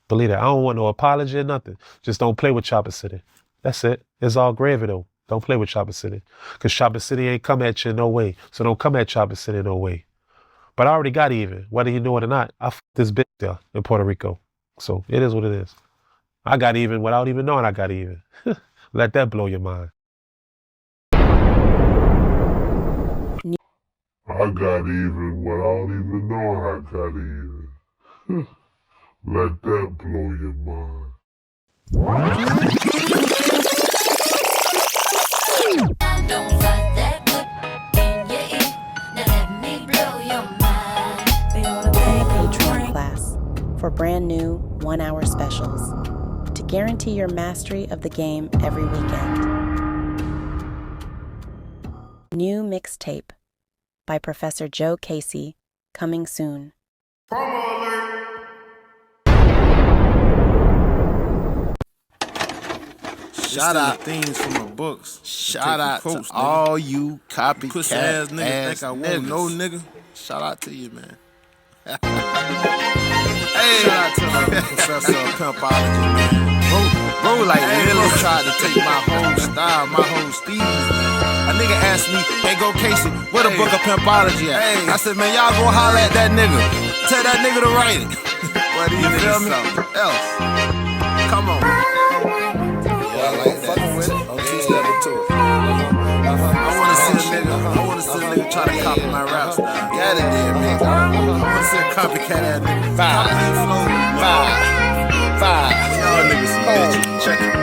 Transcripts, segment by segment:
Believe that. I don't want no apology or nothing. Just don't play with Chopper City. That's it. It's all gravy though. Don't play with Chopper City. Because Chopper City ain't come at you in no way. So don't come at Chopper City in no way. But I already got even. Whether you know it or not, I fucked this bitch there in Puerto Rico. So it is what it is. I got even without even knowing I got even. Let that blow your mind. I got even without even knowing I got even. Let that blow your mind. Don't fight that good in your ear. Now let me blow your mind. Join the Patreon class for brand new 1-hour specials to guarantee your mastery of the game every weekend. New mixtape by Professor Jokasey coming soon. Promo alert! Shout out things from the books. Shout out to all you copycat pussy ass niggas think I won't know, nigga. Shout out to you, man. Hey, shout out to the Professor of Simpology, man. Bro, like literally tried to take my whole style, my whole steez, man. A nigga asked me, hey, Jokasey, where the Book of Simpology at? I said, man, y'all go holler at that nigga. Tell that nigga to write it. What you feel me? Else. Come on. Yeah, I like that. I'm two-stepping to it. I wanna see a nigga try to copy my rap style. Got it there, man. I wanna see a copycat ass nigga. Five. Y'all niggas some bitches. Check it.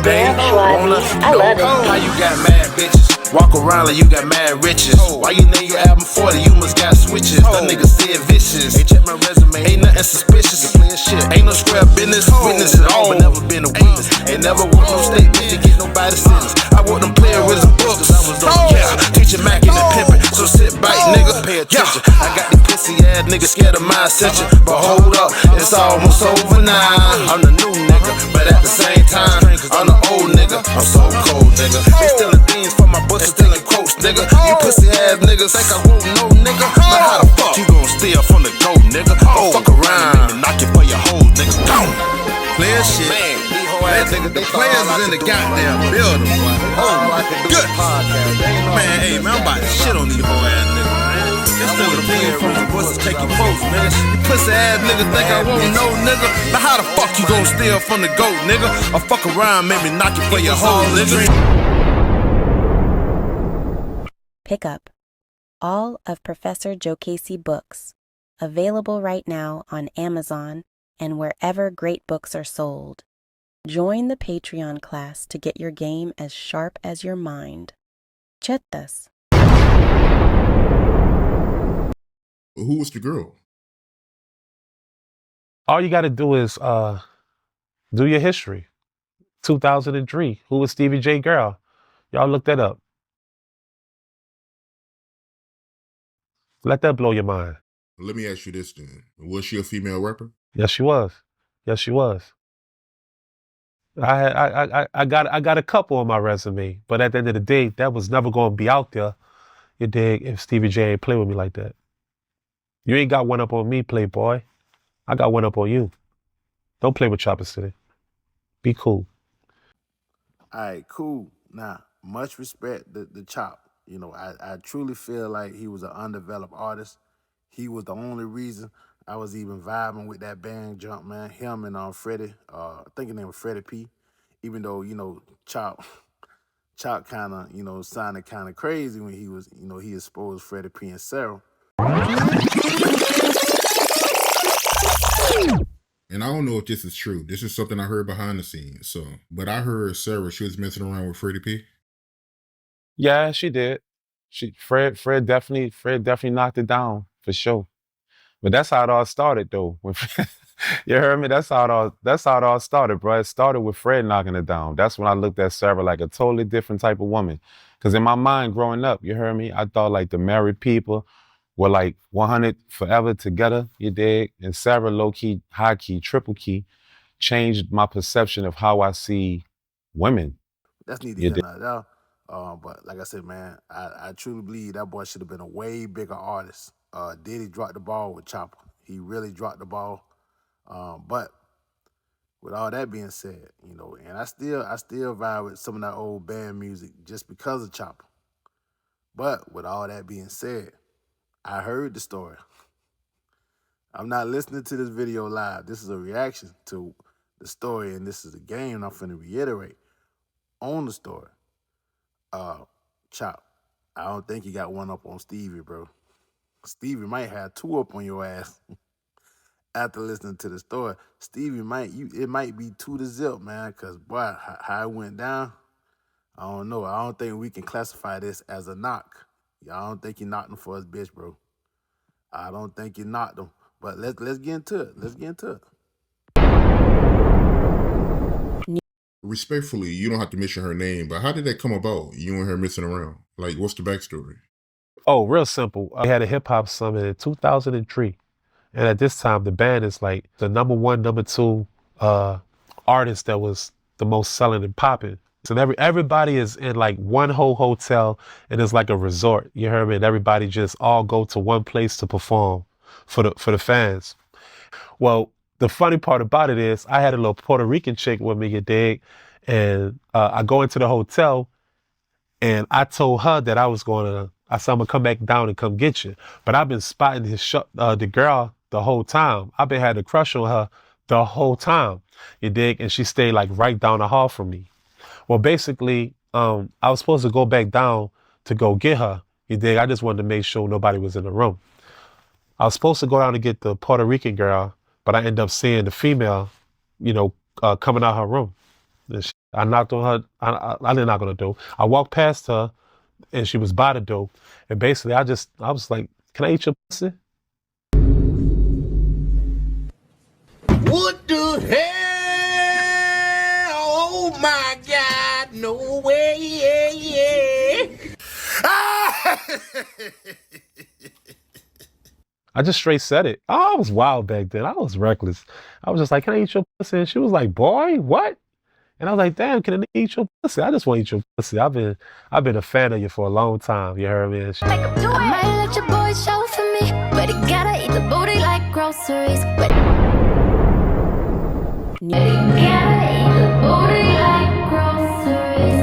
Damn, I love it. How you got mad bitches? Walk around like you got mad riches. Why you name your album 40? You must got switches. That nigga still vicious. Hey, check my resume. Ain't nothing suspicious. Shit. Ain't no square business. Witness at all, but never been a witness. Ain't never want no statement to get nobody sentence. I want them playerism books. Yeah, teaching Mac in the pimpin'. So sit back, nigga. Pay attention. I got these pussy ass niggas scared of my ascension. But hold up, it's almost over now. I'm the new nigga, but at the same time, I'm the old nigga. I'm so cold, nigga. They stealing things from my books, stealing quotes, nigga. You pussy ass niggas think I won't know, nigga. But how the fuck you gon' steal from the goat, nigga? Fuck around and knock it for your hoes, nigga. Player shit. Man, the players is in the goddamn building, boy. Oh my good. Man, hey, man, I'm about to shit on these whole ass niggas, man. This nigga the player from the bus taking quotes, nigga. You pussy ass niggas think I won't know, nigga. Now how the fuck you gon' steal from the goat, nigga? Or fuck around, make me knock it for your hoes, nigga. Pick up all of Professor Jokasey books, available right now on Amazon and wherever great books are sold. Join the Patreon class to get your game as sharp as your mind. Chettas. Who was the girl? All you got to do is do your history. 2003. Who was Stevie J girl? Y'all look that up. Let that blow your mind. Let me ask you this then. Was she a female rapper? Yes, she was. Yes, she was. I got a couple on my resume, but at the end of the day, that was never going to be out there. You dig? If Stevie J ain't play with me like that. You ain't got one up on me, Playboy. I got one up on you. Don't play with Chopper City. Be cool. Alright, cool. Now, much respect the Chop. You know, I truly feel like he was an undeveloped artist. He was the only reason I was even vibing with that band jump, man. Him and Freddie, I think his name was Freddie P. Even though, you know, Chop kind of, you know, sounded kind of crazy when he was, you know, he exposed Freddie P and Sarah. And I don't know if this is true. This is something I heard behind the scenes. So, but I heard Sarah, she was messing around with Freddie P. Yeah, she did. Fred definitely knocked it down for sure. But that's how it all started, though. You heard me? That's how it all started, bro. It started with Fred knocking it down. That's when I looked at Sarah like a totally different type of woman. Because in my mind, growing up, you heard me? I thought like the married people were like 100 forever together, you dig? And Sarah, low-key, high-key, triple-key, changed my perception of how I see women. That's neither here nor there. But like I said, man, I truly believe that boy should have been a way bigger artist. Diddy dropped the ball with Chopper. He really dropped the ball. But with all that being said, and I still vibe with some of that old band music just because of Chopper. But with all that being said, I heard the story. I'm not listening to this video live. This is a reaction to the story, and this is a game I'm finna reiterate on the story. Chop, I don't think you got one up on Stevie, bro. Stevie might have two up on your ass after listening to the story. Stevie it might be 2-0, man, because boy, how it went down, I don't know. I don't think we can classify this as a knock. I don't think you knocked him for his bitch, bro. I don't think you knocked him. But let's get into it. Let's get into it. Respectfully, you don't have to mention her name, but how did that come about? You and her messing around? Like, what's the backstory? Oh, real simple. We had a hip hop summit in 2003. And at this time, the band is like the number 1, number 2 artist that was the most selling and popping. So everybody is in like one whole hotel, and it's like a resort. You heard me? And everybody just all go to one place to perform for the fans. Well, the funny part about it is I had a little Puerto Rican chick with me, you dig? And I go into the hotel, and I told her that I said, I'm gonna come back down and come get you. But I've been spotting the girl the whole time. I've been had a crush on her the whole time, you dig? And she stayed like right down the hall from me. Well, basically, I was supposed to go back down to go get her, you dig? I just wanted to make sure nobody was in the room. I was supposed to go down to get the Puerto Rican girl, but I ended up seeing the female, coming out her room. I knocked on her. I didn't knock on the door. I walked past her, and she was by the door. And basically, I was like, "Can I eat your pussy?" What the hell? Oh my God! No way! I just straight said it. Oh, I was wild back then. I was reckless. I was just like, "Can I eat your pussy?" And she was like, "Boy, what?" And I was like, "Damn, can I eat your pussy? I just want to eat your pussy. I've been a fan of you for a long time. You heard me?" And I might let your boy show for me, but he gotta eat the booty like groceries. But he gotta eat the booty like groceries.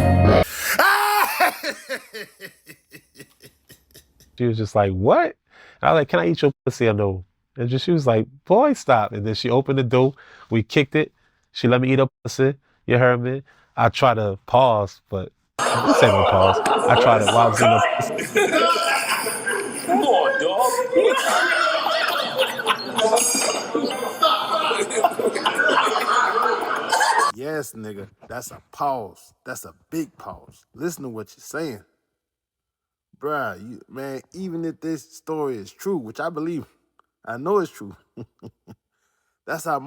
she was just like, "What?" And I was like, "Can I eat your pussy or no?" And she was like, "Boy, stop." And then she opened the door. We kicked it. She let me eat her pussy. You heard me? I tried to pause, but this ain't no pause. I tried it while I was in the pussy. Come on, dog. Yes, nigga. That's a pause. That's a big pause. Listen to what you're saying. Bruh, man, even if this story is true, which I believe, I know it's true. That's how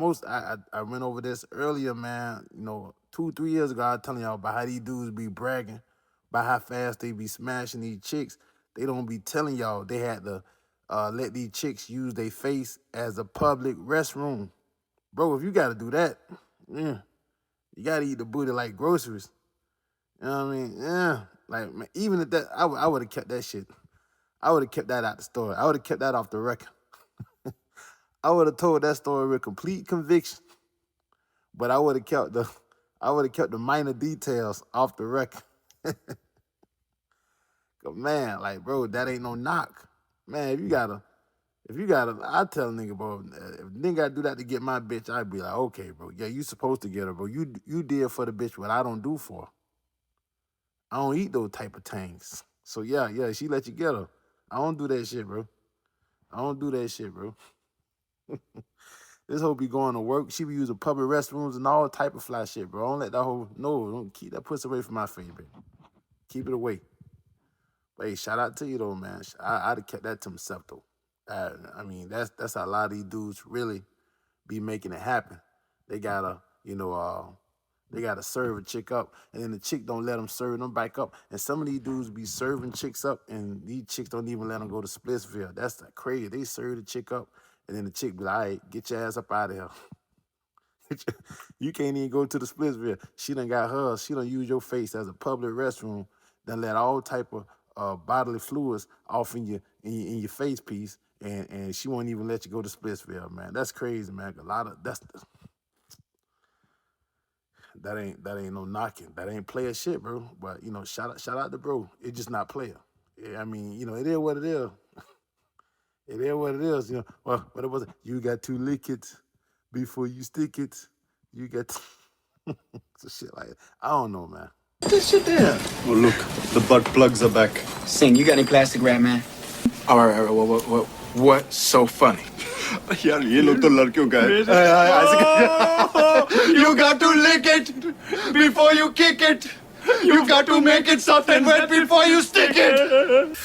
I went over this earlier, man. 2-3 years ago, I was telling y'all about how these dudes be bragging about how fast they be smashing these chicks. They don't be telling y'all they had to let these chicks use their face as a public restroom. Bro, if you got to do that, yeah, you got to eat the booty like groceries. You know what I mean? Yeah. Like, man, even at that, I would have kept that shit. I would have kept that out the story. I would have kept that off the record. I would have told that story with complete conviction. But I would have kept the minor details off the record. Man, like, bro, that ain't no knock. Man, if you gotta, I tell a nigga, bro, if nigga gotta do that to get my bitch, I'd be like, okay, bro, yeah, you supposed to get her, bro. You did for the bitch what I don't do for her. I don't eat those type of things. So yeah, she let you get her. I don't do that shit, bro. I don't do that shit, bro. This hoe be going to work. She be using public restrooms and all type of fly shit, bro. Don't let that hoe, no, don't keep that pussy away from my face, bro. Keep it away. But hey, shout out to you though, man. I'd have kept that to myself though. I mean, that's how a lot of these dudes really be making it happen. They gotta, they gotta serve a chick up, and then the chick don't let them serve them back up. And some of these dudes be serving chicks up, and these chicks don't even let them go to Splitsville. That's like crazy. They serve the chick up, and then the chick be like, all right, get your ass up out of here. You can't even go to the Splitsville. She done got hers. She done use your face as a public restroom. Done let all type of bodily fluids off in your face piece, and she won't even let you go to Splitsville, man. That's crazy, man. A lot of that ain't no knocking. That ain't player shit, bro. But shout out to bro. It's just not player. Yeah, I mean, it is what it is. It is what it is. Well, what it was, you got to lick it before you stick it. You got to so shit like that. I don't know, man. This shit there. Oh, look, the butt plugs are back. Sing, you got any plastic wrap, man? All right, what's so funny? यार ये लोग तो लड़कियों का है. You got to lick it before you kick it. You got to make it soft and wet before you stick it.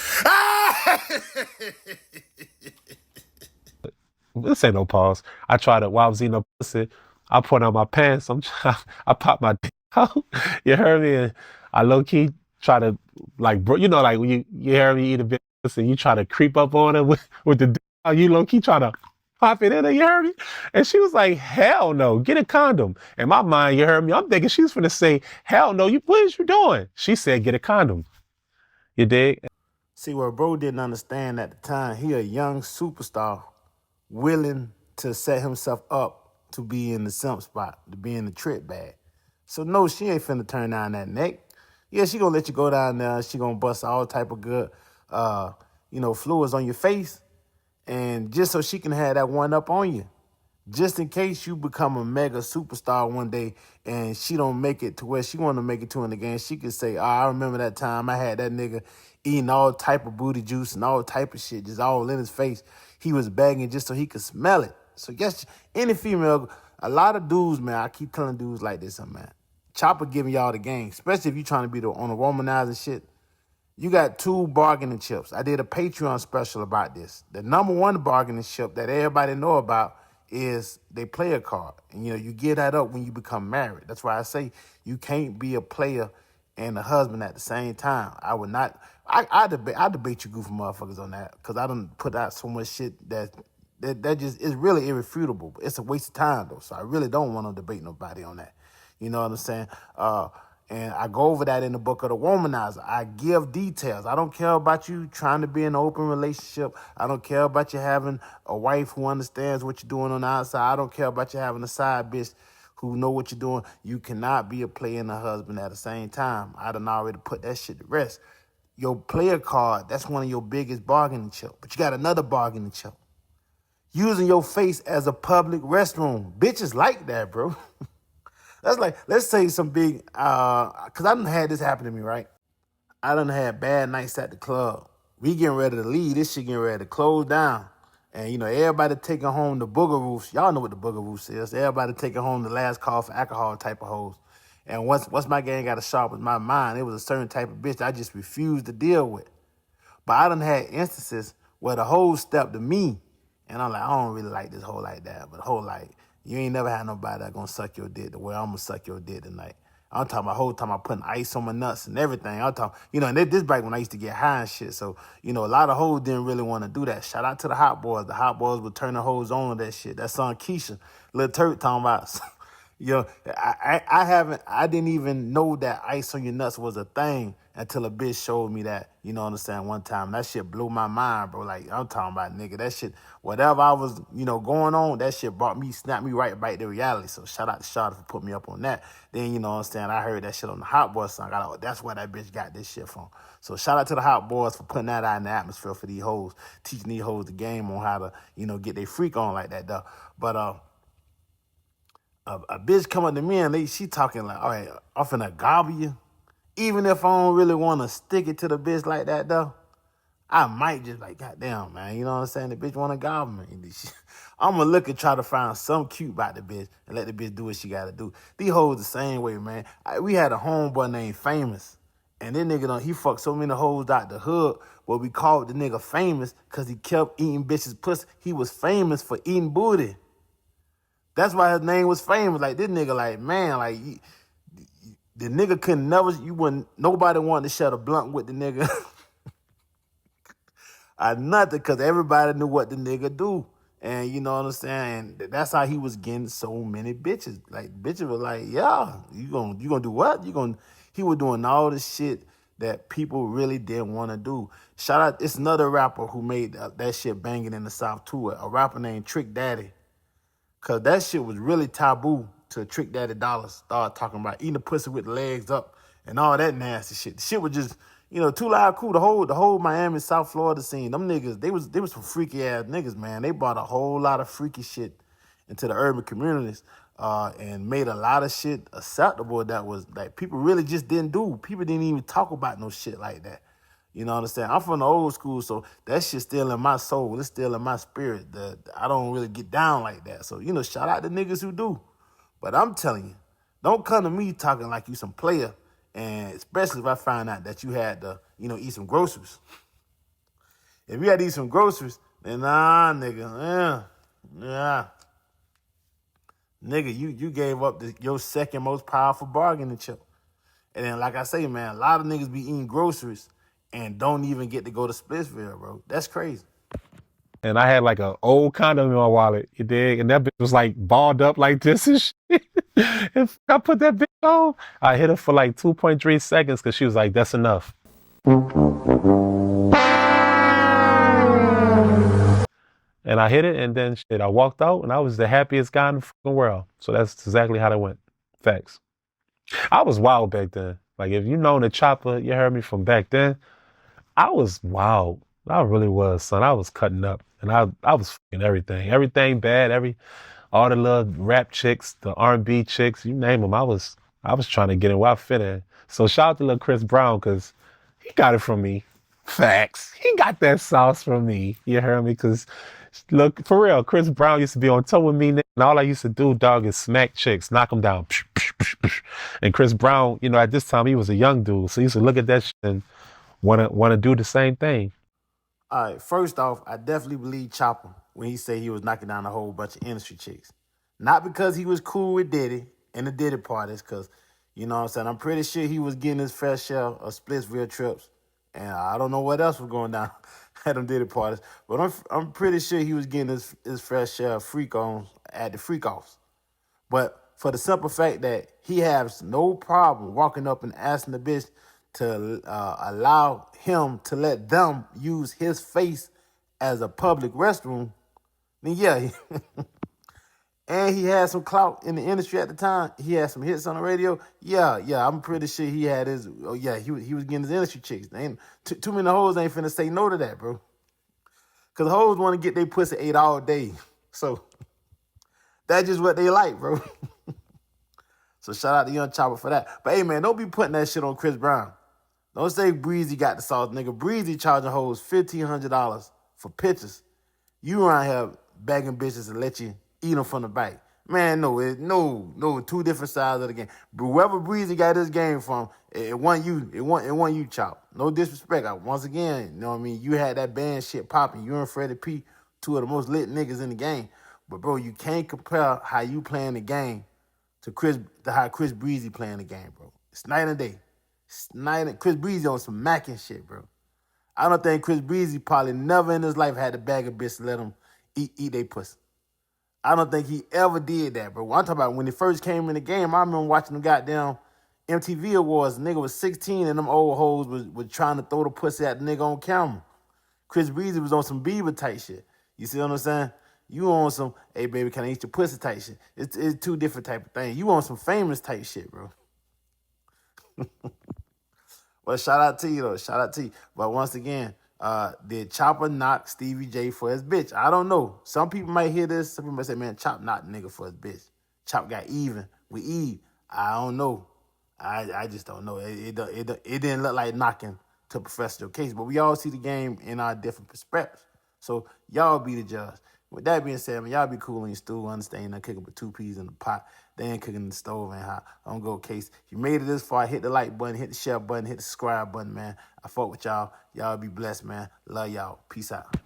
This ain't no pause. I tried it while I was eating a pussy. I put on my pants. I popped my dick out. You heard me? And I low key try to like, bro. Like when you hear me eat a bit of pussy, you try to creep up on it with the dick out. You low key try to pop it in there. You heard me? And she was like, "Hell no, get a condom." In my mind, you heard me? I'm thinking she was finna say, "Hell no, what is you doing?" She said, "Get a condom." You dig? See, what bro didn't understand at the time, he a young superstar willing to set himself up to be in the simp spot, to be in the trick bag. So no, she ain't finna turn down that neck. Yeah, she gonna let you go down there. She gonna bust all type of good, fluids on your face, and just so she can have that one up on you. Just in case you become a mega superstar one day and she don't make it to where she want to make it to in the game, she could say, I remember that time I had that nigga eating all type of booty juice and all type of shit just all in his face. He was begging just so he could smell it. So yes, any female, a lot of dudes, man, I keep telling dudes like this, man. Chopper giving y'all the game, especially if you trying to be on the womanizing shit. You got 2 bargaining chips. I did a Patreon special about this. The number 1 bargaining chip that everybody know about is they player card. And, you get that up when you become married. That's why I say you can't be a player and a husband at the same time. I would not. I debate you goofy motherfuckers on that because I done put out so much shit that just is really irrefutable. It's a waste of time, though. So I really don't want to debate nobody on that. You know what I'm saying? And I go over that in the Book of the Womanizer. I give details. I don't care about you trying to be in an open relationship. I don't care about you having a wife who understands what you're doing on the outside. I don't care about you having a side bitch who know what you're doing. You cannot be a player and a husband at the same time. I done already put that shit to rest. Your player card, that's one of your biggest bargaining chips. But you got another bargaining chip. Using your face as a public restroom. Bitches like that, bro. That's like, let's say some big, because I done had this happen to me, right? I done had bad nights at the club. We getting ready to leave. This shit getting ready to close down. And, everybody taking home the booger roofs. Y'all know what the booger roofs is. Everybody taking home the last call for alcohol type of hoes. And once my gang got as sharp as my mind, it was a certain type of bitch I just refused to deal with. But I done had instances where the hoe stepped to me. And I'm like, I don't really like this hoe like that. But the hoe like, you ain't never had nobody that gonna suck your dick the way I'm gonna suck your dick tonight. I'm talking about whole time I'm putting ice on my nuts and everything. I'm talking, and this back when I used to get high and shit. So, a lot of hoes didn't really want to do that. Shout out to the hot boys. The hot boys would turn the hoes on with that shit. That song Keisha, Lil Turk talking about. I didn't even know that ice on your nuts was a thing until a bitch showed me that, one time. That shit blew my mind, bro. Like, I'm talking about, nigga, that shit, whatever I was, going on, that shit snapped me right back to reality. So shout out to Shawty for putting me up on that. Then, I heard that shit on the Hot Boys song. That's where that bitch got this shit from. So shout out to the Hot Boys for putting that out in the atmosphere for these hoes, teaching these hoes the game on how to, get their freak on like that, though. But, a bitch come up to me and she talking like, all right, I'm finna gobble you. Even if I don't really want to stick it to the bitch like that, though, I might just like, goddamn, man, you know what I'm saying? The bitch want to gobble me. I'm going to look and try to find something cute about the bitch and let the bitch do what she got to do. These hoes the same way, man. We had a homeboy named Famous, and this nigga, he fucked so many hoes out the hood, but we called the nigga Famous because he kept eating bitches' pussy. He was famous for eating booty. That's why his name was Famous. Like, this nigga, like, man, like, the nigga couldn't never, nobody wanted to shut a blunt with the nigga. Nothing, because everybody knew what the nigga do. And you know what I'm saying? And that's how he was getting so many bitches. Like, bitches were like, yeah, you gonna do what? He was doing all this shit that people really didn't want to do. Shout out, it's another rapper who made that shit banging in the South too, a rapper named Trick Daddy. Cause that shit was really taboo to Trick Daddy Dollars start talking about eating the pussy with the legs up and all that nasty shit. The shit was just, Too Loud Cool, the whole Miami, South Florida scene. Them niggas, they was some freaky ass niggas, man. They brought a whole lot of freaky shit into the urban communities and made a lot of shit acceptable that was like people really just didn't do. People didn't even talk about no shit like that. You know what I'm saying? I'm from the old school, so that shit's still in my soul. It's still in my spirit. I don't really get down like that. So, shout out to niggas who do. But I'm telling you, don't come to me talking like you some player, and especially if I find out that you had to, eat some groceries. If you had to eat some groceries, then nah, nigga, yeah. Nigga, you gave up your second most powerful bargaining chip. And then, like I say, man, a lot of niggas be eating groceries and don't even get to go to Splitsville, bro. That's crazy. And I had like an old condom in my wallet, you dig? And that bitch was like balled up like this and shit. If I put that bitch on, I hit her for like 2.3 seconds because she was like, that's enough. And I hit it, and then shit, I walked out, and I was the happiest guy in the fucking world. So that's exactly how that went. Facts. I was wild back then. Like, if you know the Chopper, you heard me from back then, I was wild. I really was, son. I was cutting up, and I was fucking everything. Everything bad, all the little rap chicks, the R&B chicks, you name them. I was trying to get in where I fit in. So shout out to little Chris Brown, because he got it from me. Facts. He got that sauce from me. You heard me? Because, look, for real, Chris Brown used to be on tour with me, and all I used to do, dog, is smack chicks, knock them down. And Chris Brown, at this time, he was a young dude, so he used to look at that shit and want to do the same thing. All right, first off, I definitely believe Chopper when he said he was knocking down a whole bunch of industry chicks. Not because he was cool with Diddy and the Diddy parties, because, you know what I'm saying, I'm pretty sure he was getting his fair share of Splitsville trips, and I don't know what else was going down at them Diddy parties, but I'm pretty sure he was getting his fair share of freak-ons at the freak-offs. But for the simple fact that he has no problem walking up and asking the bitch to allow him to let them use his face as a public restroom, then yeah. And he had some clout in the industry at the time. He had some hits on the radio. Yeah, I'm pretty sure he had his, he was getting his industry chicks. Ain't, too many hoes ain't finna say no to that, bro. Because hoes want to get their pussy ate all day. So that's just what they like, bro. So shout out to Young Chopper for that. But hey, man, don't be putting that shit on Chris Brown. Don't say Breezy got the sauce, nigga. Breezy charging hoes $1,500 for pictures. You around here begging bitches to let you eat them from the back. Man, no, two different sides of the game. But wherever Breezy got his game from, it won you, Chop. No disrespect. Once again, you know what I mean? You had that band shit popping. You and Freddie P, two of the most lit niggas in the game. But bro, you can't compare how you playing the game to how Chris Breezy playing the game, bro. It's night and day. Chris Breezy on some macking shit, bro. I don't think Chris Breezy probably never in his life had a bag of bitch to let him eat their pussy. I don't think he ever did that, bro. I'm talking about when he first came in the game, I remember watching them goddamn MTV Awards. The nigga was 16 and them old hoes was trying to throw the pussy at the nigga on camera. Chris Breezy was on some Bieber type shit. You see what I'm saying? You on some, hey baby, can I eat your pussy type shit? It's two different type of things. You on some famous type shit, bro. Well, shout out to you, though. Shout out to you. But once again, did Chopper knock Stevie J for his bitch? I don't know. Some people might hear this. Some people might say, man, Chop knocked the nigga for his bitch. Chop got even with Eve. I don't know. I just don't know. It didn't look like knocking to Professor Jokasey. But we all see the game in our different perspectives. So y'all be the judge. With that being said, man, y'all be cool in your stew. Understand that cooking with 2 peas in the pot. They ain't cooking in the stove ain't hot. I'm go case. If you made it this far, hit the like button, hit the share button, hit the subscribe button, man. I fuck with y'all. Y'all be blessed, man. Love y'all. Peace out.